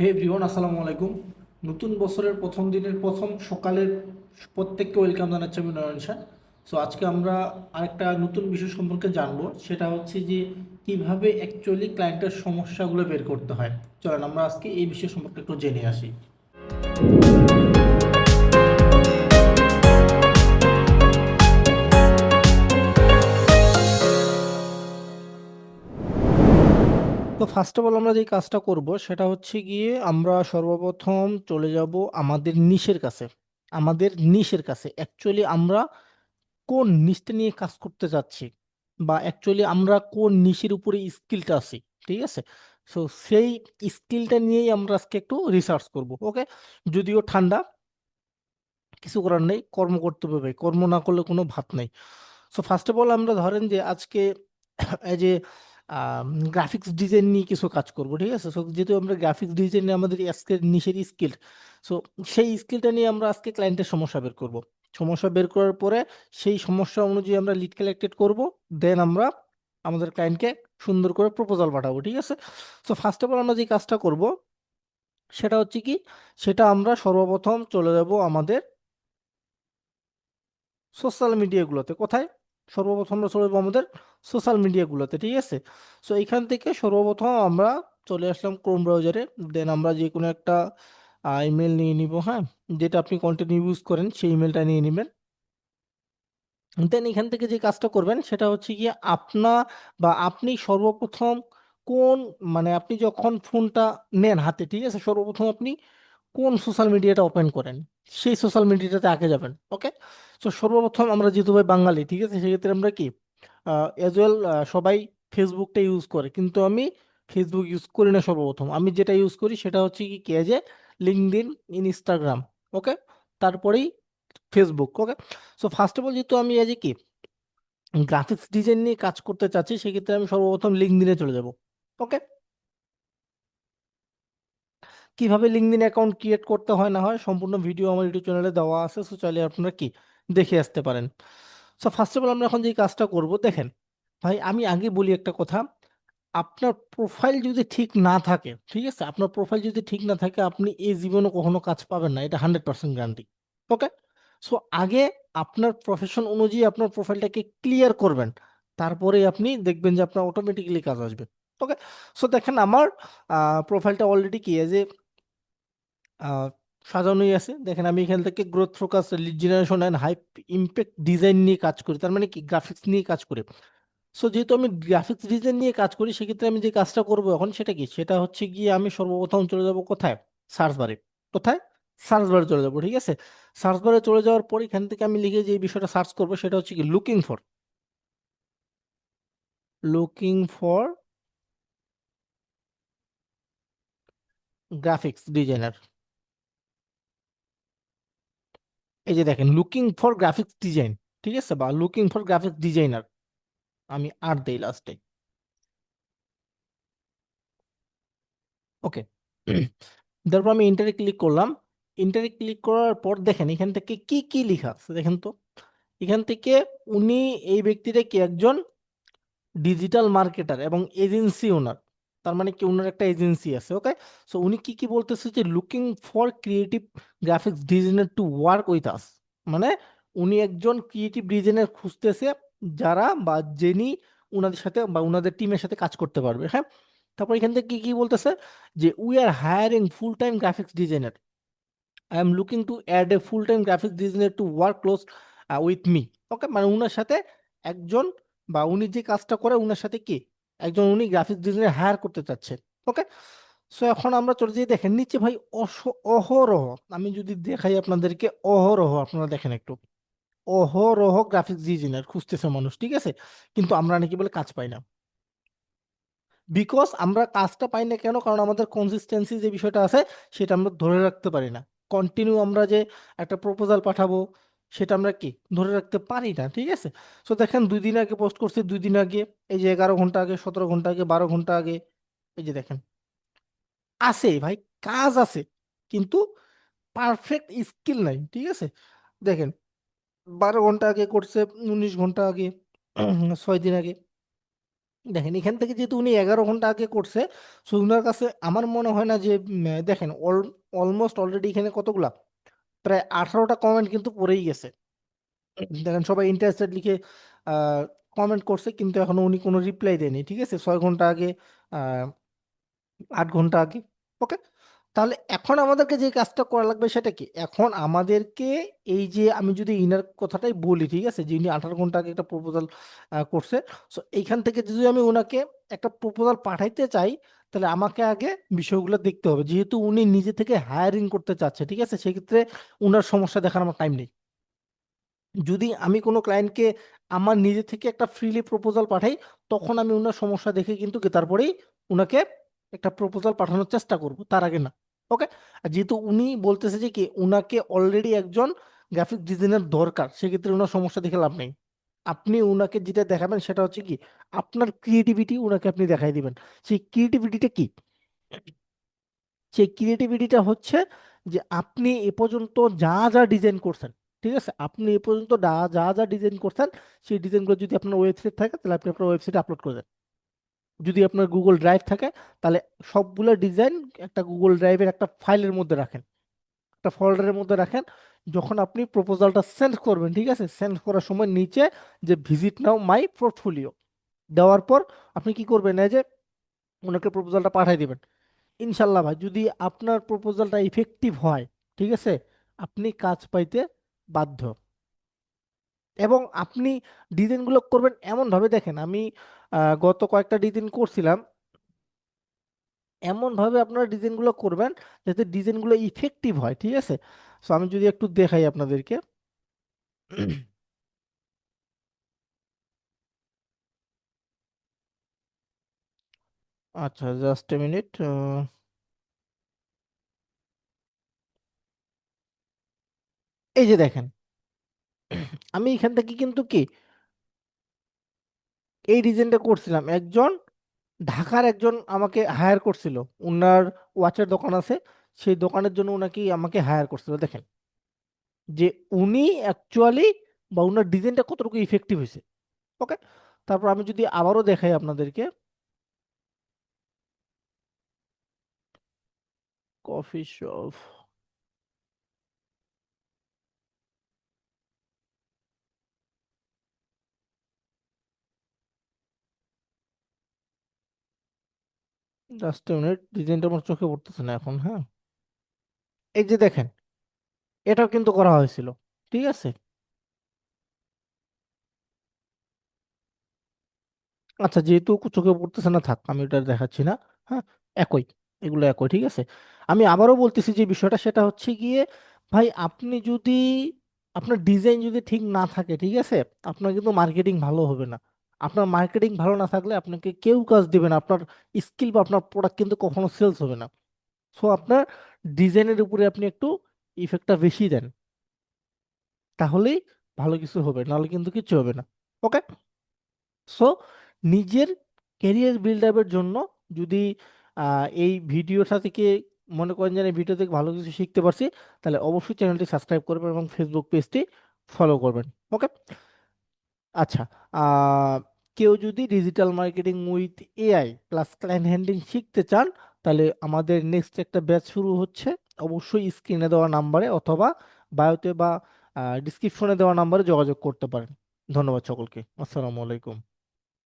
হে everyone, আসসালামু আলাইকুম। নতুন বছরের প্রথম দিনের প্রথম সকালের প্রত্যেককে ওয়েলকাম জানাচ্ছি আমি নয়ন শাহ। সো আজকে আমরা আরেকটা নতুন বিষয় সম্পর্কে জানবো, সেটা হচ্ছে যে কিভাবে অ্যাকচুয়ালি ক্লায়েন্টের সমস্যাগুলো বের করতে হয়। চলেন আমরা আজকে এই বিষয় সম্পর্কে একটু জেনে আসি। তো ফার্স্ট অফ অল আমরা যে কাজটা করব সেটা হচ্ছে গিয়ে আমরা সর্বপ্রথম চলে যাব আমাদের নিশের কাছে। আমাদের নিশের কাছে অ্যাকচুয়ালি আমরা কোন নিশটা নিয়ে কাজ করতে যাচ্ছি, বা অ্যাকচুয়ালি আমরা কোন নিশের উপরে স্কিলটা আছি, ঠিক আছে। সো সেই স্কিলটা নিয়েই আমরা আজকে একটু রিসার্চ করব। ওকে, যদিও ঠান্ডা, কিছু করার নেই, কর্ম করতে হবে ভাই, কর্ম না করলে কোনো ভাত নাই। সো ফার্স্ট অফ অল আমরা ধরেন যে আজকে এই যে গ্রাফিক্স ডিজাইন নিয়ে কিছু কাজ করব, ঠিক আছে। সো যেহেতু আমরা গ্রাফিক্স ডিজাইনে আমাদের আজকের নিশের স্কিল, সো সেই স্কিলটা নিয়ে আমরা আজকে ক্লায়েন্টের সমস্যা বের করব। সমস্যা বের করার পরে সেই সমস্যা অনুযায়ী আমরা লিড কালেক্টেড করব, দেন আমরা আমাদের ক্লায়েন্টকে সুন্দর করে প্রপোজাল পাঠাবো, ঠিক আছে। সো ফার্স্ট অফ অল আমরা যে কাজটা করব সেটা হচ্ছে কি, সেটা আমরা সর্বপ্রথম চলে যাব আমাদের সোশ্যাল মিডিয়াগুলোতে। কোথায়? সর্বপ্রথম আমরা চলে যাবো আমাদের সোশ্যাল মিডিয়াগুলোতে, ঠিক আছে। সো এখান থেকে সর্বপ্রথম আমরা চলে আসলাম ক্রোম ব্রাউজারে। দেন আমরা যে কোনো একটা ইমেল নিয়ে নিব, হ্যাঁ, যেটা আপনি কন্টিনিউ ইউজ করেন সেই ইমেলটা নিয়ে নেবেন। দেন এখান থেকে যে কাজটা করবেন সেটা হচ্ছে গিয়ে আপনি সর্বপ্রথম কোন, মানে আপনি যখন ফোনটা নেন হাতে, ঠিক আছে, সর্বপ্রথম আপনি কোন সোশ্যাল মিডিয়াটা ওপেন করেন সেই সোশ্যাল মিডিয়াটাতে আগে যাবেন। ওকে, তো সর্বপ্রথম আমরা যেহেতু ভাই বাঙালি, ঠিক আছে, সেক্ষেত্রে আমরা কি এজ ওয়েল সবাই ফেসবুকটা ইউজ করে, কিন্তু আমি ফেসবুক ইউজ করি না। সর্বপ্রথম আমি যেটা ইউজ করি সেটা হচ্ছে কি কে যে লিঙ্কডইন, ইনস্টাগ্রাম, ওকে, তারপরেই Facebook. Okay, so first of all যেহেতু আমি আজ কি গ্রাফিক্স ডিজাইন নিয়ে কাজ করতে চাচ্ছি, সেক্ষেত্রে আমি সর্বপ্রথম লিঙ্কডইনে চলে যাব। ওকে, কিভাবে লিঙ্কডইন অ্যাকাউন্ট ক্রিয়েট করতে হয় না হয় সম্পূর্ণ ভিডিও আমার ইউটিউব চ্যানেলে দেওয়া আছে, সো চাইলে আপনারা কি দেখে আসতে পারেন। সো ফার্স্ট অফ অল আমরা এখন যে কাজটা করব, দেখেন ভাই আমি আগে বলি একটা কথা, আপনার প্রোফাইল যদি ঠিক না থাকে, ঠিক আছে, আপনার প্রোফাইল যদি ঠিক না থাকে আপনি এই জীবনে কখনো কাজ পাবেন না, এটা 100% গ্যারান্টি। ওকে, সো আগে আপনার প্রফেশন অনুযায়ী আপনার প্রোফাইলটাকে ক্লিয়ার করবেন, তারপরে আপনি দেখবেন যে আপনার অটোমেটিক্যালি কাজ আসবে। ওকে, সো দেখেন আমার প্রোফাইলটা অলরেডি কি যে আহ, সাজানোই আছে। দেখেন আমি এখান থেকে growth focus, lead generation and high impact design নিয়ে কাজ করি, তার মানে কি গ্রাফিক্স নিয়ে কাজ করি। সো যেহেতু আমি গ্রাফিক্স ডিজাইন নিয়ে কাজ করি, সেক্ষেত্রে আমি যে কাজটা করবো এখন সেটা কি, সেটা হচ্ছে গিয়ে আমি সর্বপ্রথম চলে যাব কোথায়, সার্চ বারে। কোথায়? সার্চ বারে চলে যাব, ঠিক আছে। সার্চ বারে চলে যাওয়ার পর এখান থেকে আমি লিখে যে বিষয়টা সার্চ করবো সেটা হচ্ছে কি লুকিং ফর গ্রাফিক্স ডিজাইনার। এই যে দেখেন লুকিং ফর গ্রাফিক্স ডিজাইন, ঠিক আছে, বা লুকিং ফর গ্রাফিক্স ডিজাইনার, আমি আর দেই লাস্টে। ওকে, তারপর আমি ইন্টারে ক্লিক করলাম। ইন্টারে ক্লিক করার পর দেখেন এখান থেকে কি কি লেখা আছে দেখেন তো। এখান থেকে উনি, এই ব্যক্তিটা কি একজন ডিজিটাল মার্কেটার এবং এজেন্সি ওনার, তার মানে কি ওনার একটা এজেন্সি আছে। ওকে, সো উনি কি কি বলতেছে যে looking for creative graphics designer to work with us, মানে উনি একজন ক্রিয়েটিভ ডিজাইনার খুঁজতেছে যারা বা যিনি ওনাদের সাথে বা ওনাদের টিমের সাথে কাজ করতে পারবে, হ্যাঁ। তারপর এখান থেকে কি কি বলতেছে যে we are hiring full time graphics designer, I am looking to add a full time graphics designer to work close with me. Okay, মানে উনার সাথে একজন, বা উনি যে কাজটা করে উনার সাথে কি একজন উনি গ্রাফিক্স ডিজাইনার হায়ার করতে চাচ্ছে। ওকে, সো এখন আমরা চলে যাই, দেখেন নিচে ভাই অহরহ, আমি যদি দেখাই আপনাদেরকে, অহরহ আপনারা দেখেন একটু, অহরহ গ্রাফিক্স ডিজাইনার খুঁজতেছে মানুষ, ঠিক আছে, কিন্তু আমরা নাকি বলে কাজ পাই না। বিকজ আমরা কাজটা পাই না কেন? কারণ আমাদের কনসিস্টেন্সি যে বিষয়টা আছে সেটা আমরা ধরে রাখতে পারি না। কন্টিনিউ আমরা যে একটা প্রপোজাল পাঠাবো সেটা আমরা কি ধরে রাখতে পারি না, ঠিক আছে। সো দেখেন 2 দিন আগে পোস্ট করছি, 2 দিন আগে, এই যে 11 ঘন্টা আগে, 17 ঘন্টা আগে, 12 ঘন্টা আগে, এই যে দেখেন আছে ভাই, কাজ আছে, কিন্তু পারফেক্ট স্কিল নাই, ঠিক আছে। দেখেন 12 ঘন্টা আগে করছে, 19 ঘন্টা আগে, 6 দিন আগে, দেখেন এখান থেকে যেহেতু উনি 11 ঘন্টা আগে করছে, সো উনার কাছে আমার মনে হয় না যে দেখেন অলমোস্ট অলরেডি এখানে কতগুলা, প্রায় 18টা কমেন্ট কিন্তু পড়েই গেছে। দেখেন সবাই ইন্টারেস্টেড লিখে কমেন্ট করছে, কিন্তু এখনো উনি কোনো রিপ্লাই দেয়নি, ঠিক আছে, 6 ঘন্টা আগে, 8 ঘন্টা আগে। ওকে, তাহলে এখন আমাদেরকে যে কাজটা করা লাগবে সেটা কি, এখন আমাদেরকে এই যে আমি যদি ইনার কথাটাই বলি, ঠিক আছে, যে উনি 18 ঘন্টা আগে একটা প্রপোজাল করছে, সো এইখান থেকে যদি আমি ওনাকে একটা প্রপোজাল পাঠাইতে চাই, তাহলে আমাকে আগে বিষয়গুলো দেখতে হবে, যেহেতু উনি নিজে থেকে হায়ারিং করতে চাচ্ছে, ঠিক আছে, সেক্ষেত্রে উনার সমস্যা দেখার আমার টাইম নেই। যদি আমি কোনো ক্লায়েন্টকে আমার নিজে থেকে একটা ফ্রিলি প্রপোজাল পাঠাই, তখন আমি ওনার সমস্যা দেখে কিন্তু কি তারপরেই ওনাকে একটা প্রপোজাল পাঠানোর চেষ্টা করব, তার আগে না। ওকে, আর যেহেতু উনি বলতেছে যে কি উনাকে অলরেডি একজন গ্রাফিক ডিজাইনার দরকার, সেক্ষেত্রে ওনার সমস্যা দেখে লাভ নেই। আপনি ওনাকে যেটা দেখাবেন সেটা হচ্ছে কি আপনার ক্রিয়েটিভিটি ওনাকে আপনি দেখাই দিবেন। সেই ক্রিয়েটিভিটিটা কি, সেই ক্রিয়েটিভিটিটা হচ্ছে যে আপনি এ পর্যন্ত যা যা ডিজাইন করছেন, ঠিক আছে, আপনি এ পর্যন্ত যা যা যা ডিজাইন করছেন, সেই ডিজাইনগুলো যদি আপনার ওয়েবসাইট থাকে তাহলে আপনি আপনার ওয়েবসাইটে আপলোড করে দেন। যদি আপনার গুগল ড্রাইভ থাকে, তাহলে সবগুলো ডিজাইন একটা গুগল ড্রাইভের একটা ফাইলের মধ্যে রাখেন, একটা ফোল্ডারের মধ্যে রাখেন। যখন আপনি প্রপোজালটা সেন্ড করবেন, ঠিক আছে, সেন্ড করার সময় নিচে যে ভিজিট নাও মাই পোর্টফোলিও দেওয়ার পর আপনি কি করবেন, এই যে ওনাকে প্রপোজালটা পাঠিয়ে দিবেন। ইনশাল্লাহ ভাই, যদি আপনার প্রপোজালটা ইফেক্টিভ হয়, ঠিক আছে, আপনি কাজ পাইতে বাধ্য। এবং আপনি ডিজাইনগুলো করবেন এমন ভাবে, দেখেন আমি গত কয়েকটা ডিজাইন করছিলাম, এমন ভাবে আপনারা ডিজাইনগুলো করবেন যাতে ডিজাইনগুলো ইফেক্টিভ হয়, ঠিক আছে। সো আমি যদি একটু দেখাই আপনাদেরকে। আচ্ছা, জাস্ট এ মিনিট। এই যে দেখেন, আমি এখান থেকে কিন্তু কি এই ডিজাইনটা করছিলাম, একজন ঢাকার একজন আমাকে হায়ার করছিল, ওনার ওয়াচের দোকান আছে, সেই দোকানের জন্য ওনাকে আমাকে হায়ার করছিল। দেখেন যে উনি অ্যাকচুয়ালি বা ওনার ডিজাইনটা কতটুকু ইফেক্টিভ হয়েছে। ওকে, তারপর আমি যদি আবারও দেখাই আপনাদেরকে, কফি শপ, জাস্ট মিনিট, ডিজাইনটা আমার চোখে পড়তেছে না এখন, হ্যাঁ। এই যে দেখেন, এটাও কিন্তু করা হয়েছিল, ঠিক আছে। আচ্ছা, যেহেতু চোখে পড়তেছে না, থাক, আমি এটা দেখাচ্ছি না। হ্যাঁ, একই, এগুলো একই, ঠিক আছে। আমি আবারও বলতেছি যে বিষয়টা সেটা হচ্ছে গিয়ে, ভাই আপনি যদি আপনার ডিজাইন যদি ঠিক না থাকে, ঠিক আছে, আপনার কিন্তু মার্কেটিং ভালো হবে না। আপনার মার্কেটিং ভালো না থাকলে আপনাকে কেউ কাজ দিবে না, আপনার স্কিল বা আপনার প্রোডাক্ট কিন্তু কখনো সেলস হবে না। সো আপনার ডিজাইনের উপরে আপনি একটু ইফেক্টটা বেশি দেন, তাহলেই ভালো কিছু হবে, নাহলে কিন্তু কিছু হবে না। ওকে, সো নিজের ক্যারিয়ার বিল্ড আপের জন্য যদি এই ভিডিওটা থেকে মনে করেন যে ভিডিও থেকে ভালো কিছু শিখতে পারছি, তাহলে অবশ্যই চ্যানেলটি সাবস্ক্রাইব করবেন এবং ফেসবুক পেজটি ফলো করবেন। ওকে, আচ্ছা, আহ, কেউ যদি digital marketing with AI plus client handling শিখতে চান, তাহলে আমাদের নেক্সট একটা ব্যাচ শুরু হচ্ছে। অবশ্যই স্ক্রিনে দেওয়া নাম্বারে অথবা বায়োতে বা ডিসক্রিপশনে দেওয়া নাম্বারে যোগাযোগ করতে পারেন। ধন্যবাদ সকলকে, আসসালামু আলাইকুম।